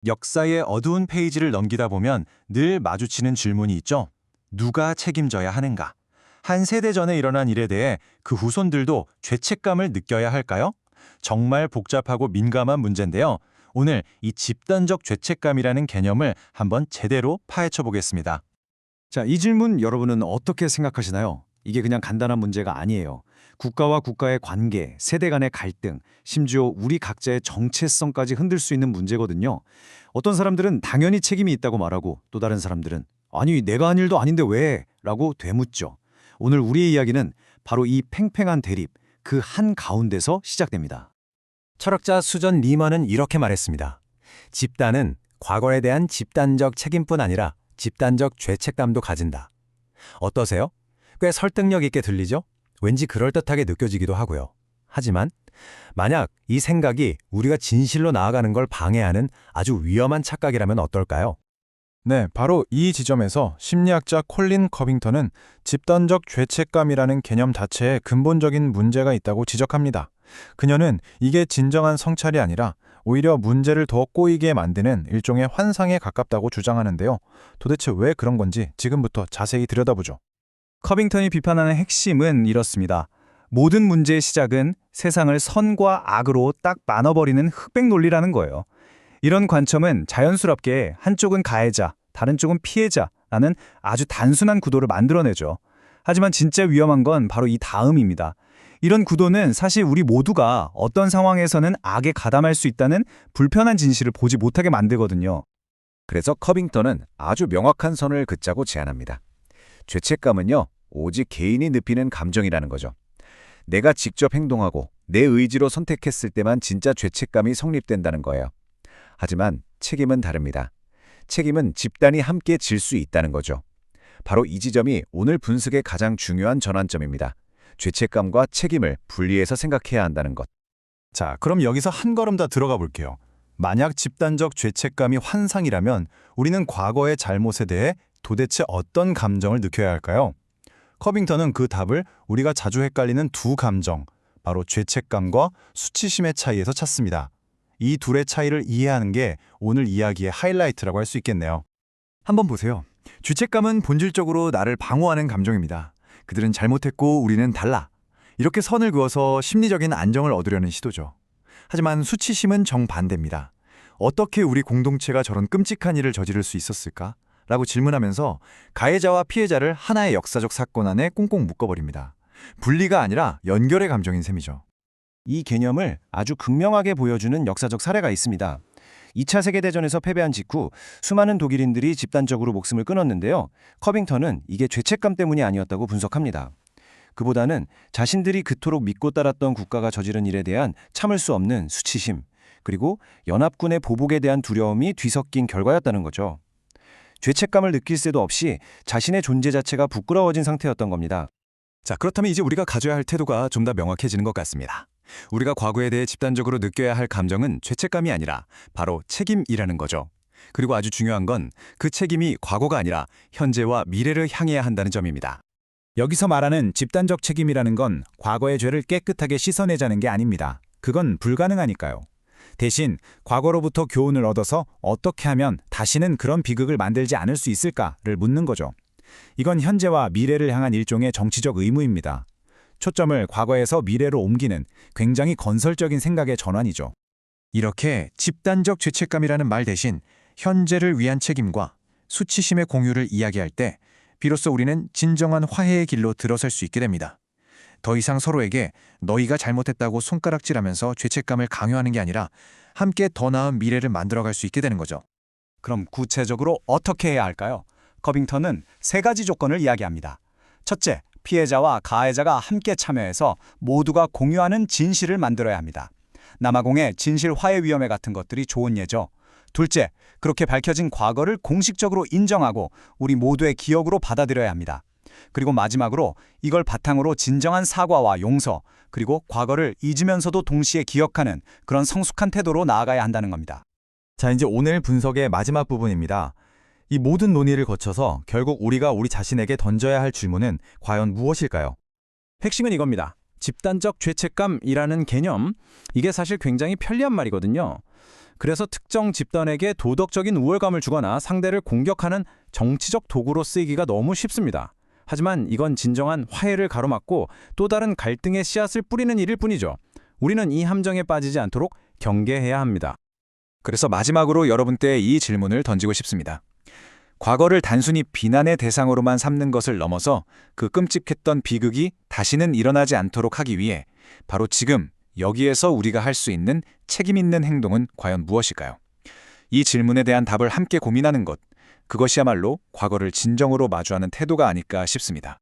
역사의 어두운 페이지를 넘기다 보면 늘 마주치는 질문이 있죠. 누가 책임져야 하는가? 한 세대 전에 일어난 일에 대해 그 후손들도 죄책감을 느껴야 할까요? 정말 복잡하고 민감한 문제인데요. 오늘 이 집단적 죄책감이라는 개념을 한번 제대로 파헤쳐 보겠습니다. 자, 이 질문 여러분은 어떻게 생각하시나요? 이게 그냥 간단한 문제가 아니에요. 국가와 국가의 관계, 세대 간의 갈등, 심지어 우리 각자의 정체성까지 흔들 수 있는 문제거든요. 어떤 사람들은 당연히 책임이 있다고 말하고 또 다른 사람들은 아니, 내가 한 일도 아닌데 왜? 라고 되묻죠. 오늘 우리의 이야기는 바로 이 팽팽한 대립, 그 한 가운데서 시작됩니다. 철학자 수전 리먼은 이렇게 말했습니다. 집단은 과거에 대한 집단적 책임뿐 아니라 집단적 죄책감도 가진다. 어떠세요? 꽤 설득력 있게 들리죠? 왠지 그럴듯하게 느껴지기도 하고요. 하지만 만약 이 생각이 우리가 진실로 나아가는 걸 방해하는 아주 위험한 착각이라면 어떨까요? 네, 바로 이 지점에서 심리학자 콜린 커빙턴은 집단적 죄책감이라는 개념 자체에 근본적인 문제가 있다고 지적합니다. 그녀는 이게 진정한 성찰이 아니라 오히려 문제를 더 꼬이게 만드는 일종의 환상에 가깝다고 주장하는데요. 도대체 왜 그런 건지 지금부터 자세히 들여다보죠. 커빙턴이 비판하는 핵심은 이렇습니다. 모든 문제의 시작은 세상을 선과 악으로 딱 나눠버리는 흑백 논리라는 거예요. 이런 관점은 자연스럽게 한쪽은 가해자, 다른 쪽은 피해자라는 아주 단순한 구도를 만들어내죠. 하지만 진짜 위험한 건 바로 이 다음입니다. 이런 구도는 사실 우리 모두가 어떤 상황에서는 악에 가담할 수 있다는 불편한 진실을 보지 못하게 만들거든요. 그래서 커빙턴은 아주 명확한 선을 긋자고 제안합니다. 죄책감은요, 오직 개인이 느끼는 감정이라는 거죠. 내가 직접 행동하고 내 의지로 선택했을 때만 진짜 죄책감이 성립된다는 거예요. 하지만 책임은 다릅니다. 책임은 집단이 함께 질 수 있다는 거죠. 바로 이 지점이 오늘 분석의 가장 중요한 전환점입니다. 죄책감과 책임을 분리해서 생각해야 한다는 것. 자, 그럼 여기서 한 걸음 더 들어가 볼게요. 만약 집단적 죄책감이 환상이라면 우리는 과거의 잘못에 대해 도대체 어떤 감정을 느껴야 할까요? 커빙턴은 그 답을 우리가 자주 헷갈리는 두 감정, 바로 죄책감과 수치심의 차이에서 찾습니다. 이 둘의 차이를 이해하는 게 오늘 이야기의 하이라이트라고 할 수 있겠네요. 한번 보세요. 죄책감은 본질적으로 나를 방어하는 감정입니다. 그들은 잘못했고 우리는 달라. 이렇게 선을 그어서 심리적인 안정을 얻으려는 시도죠. 하지만 수치심은 정반대입니다. 어떻게 우리 공동체가 저런 끔찍한 일을 저지를 수 있었을까? 라고 질문하면서 가해자와 피해자를 하나의 역사적 사건 안에 꽁꽁 묶어버립니다. 분리가 아니라 연결의 감정인 셈이죠. 이 개념을 아주 극명하게 보여주는 역사적 사례가 있습니다. 2차 세계대전에서 패배한 직후 수많은 독일인들이 집단적으로 목숨을 끊었는데요. 커빙턴은 이게 죄책감 때문이 아니었다고 분석합니다. 그보다는 자신들이 그토록 믿고 따랐던 국가가 저지른 일에 대한 참을 수 없는 수치심, 그리고 연합군의 보복에 대한 두려움이 뒤섞인 결과였다는 거죠. 죄책감을 느낄 새도 없이 자신의 존재 자체가 부끄러워진 상태였던 겁니다. 자, 그렇다면 이제 우리가 가져야 할 태도가 좀 더 명확해지는 것 같습니다. 우리가 과거에 대해 집단적으로 느껴야 할 감정은 죄책감이 아니라 바로 책임이라는 거죠. 그리고 아주 중요한 건 그 책임이 과거가 아니라 현재와 미래를 향해야 한다는 점입니다. 여기서 말하는 집단적 책임이라는 건 과거의 죄를 깨끗하게 씻어내자는 게 아닙니다. 그건 불가능하니까요. 대신 과거로부터 교훈을 얻어서 어떻게 하면 다시는 그런 비극을 만들지 않을 수 있을까를 묻는 거죠. 이건 현재와 미래를 향한 일종의 정치적 의무입니다. 초점을 과거에서 미래로 옮기는 굉장히 건설적인 생각의 전환이죠. 이렇게 집단적 죄책감이라는 말 대신 현재를 위한 책임과 수치심의 공유를 이야기할 때 비로소 우리는 진정한 화해의 길로 들어설 수 있게 됩니다. 더 이상 서로에게 너희가 잘못했다고 손가락질하면서 죄책감을 강요하는 게 아니라 함께 더 나은 미래를 만들어갈 수 있게 되는 거죠. 그럼 구체적으로 어떻게 해야 할까요? 커빙턴은 세 가지 조건을 이야기합니다. 첫째, 피해자와 가해자가 함께 참여해서 모두가 공유하는 진실을 만들어야 합니다. 남아공의 진실 화해 위원회 같은 것들이 좋은 예죠. 둘째, 그렇게 밝혀진 과거를 공식적으로 인정하고 우리 모두의 기억으로 받아들여야 합니다. 그리고 마지막으로 이걸 바탕으로 진정한 사과와 용서, 그리고 과거를 잊으면서도 동시에 기억하는 그런 성숙한 태도로 나아가야 한다는 겁니다. 자, 이제 오늘 분석의 마지막 부분입니다. 이 모든 논의를 거쳐서 결국 우리가 우리 자신에게 던져야 할 질문은 과연 무엇일까요? 핵심은 이겁니다. 집단적 죄책감이라는 개념, 이게 사실 굉장히 편리한 말이거든요. 그래서 특정 집단에게 도덕적인 우월감을 주거나 상대를 공격하는 정치적 도구로 쓰이기가 너무 쉽습니다. 하지만 이건 진정한 화해를 가로막고 또 다른 갈등의 씨앗을 뿌리는 일일 뿐이죠. 우리는 이 함정에 빠지지 않도록 경계해야 합니다. 그래서 마지막으로 여러분께 이 질문을 던지고 싶습니다. 과거를 단순히 비난의 대상으로만 삼는 것을 넘어서 그 끔찍했던 비극이 다시는 일어나지 않도록 하기 위해 바로 지금 여기에서 우리가 할 수 있는 책임 있는 행동은 과연 무엇일까요? 이 질문에 대한 답을 함께 고민하는 것, 그것이야말로 과거를 진정으로 마주하는 태도가 아닐까 싶습니다.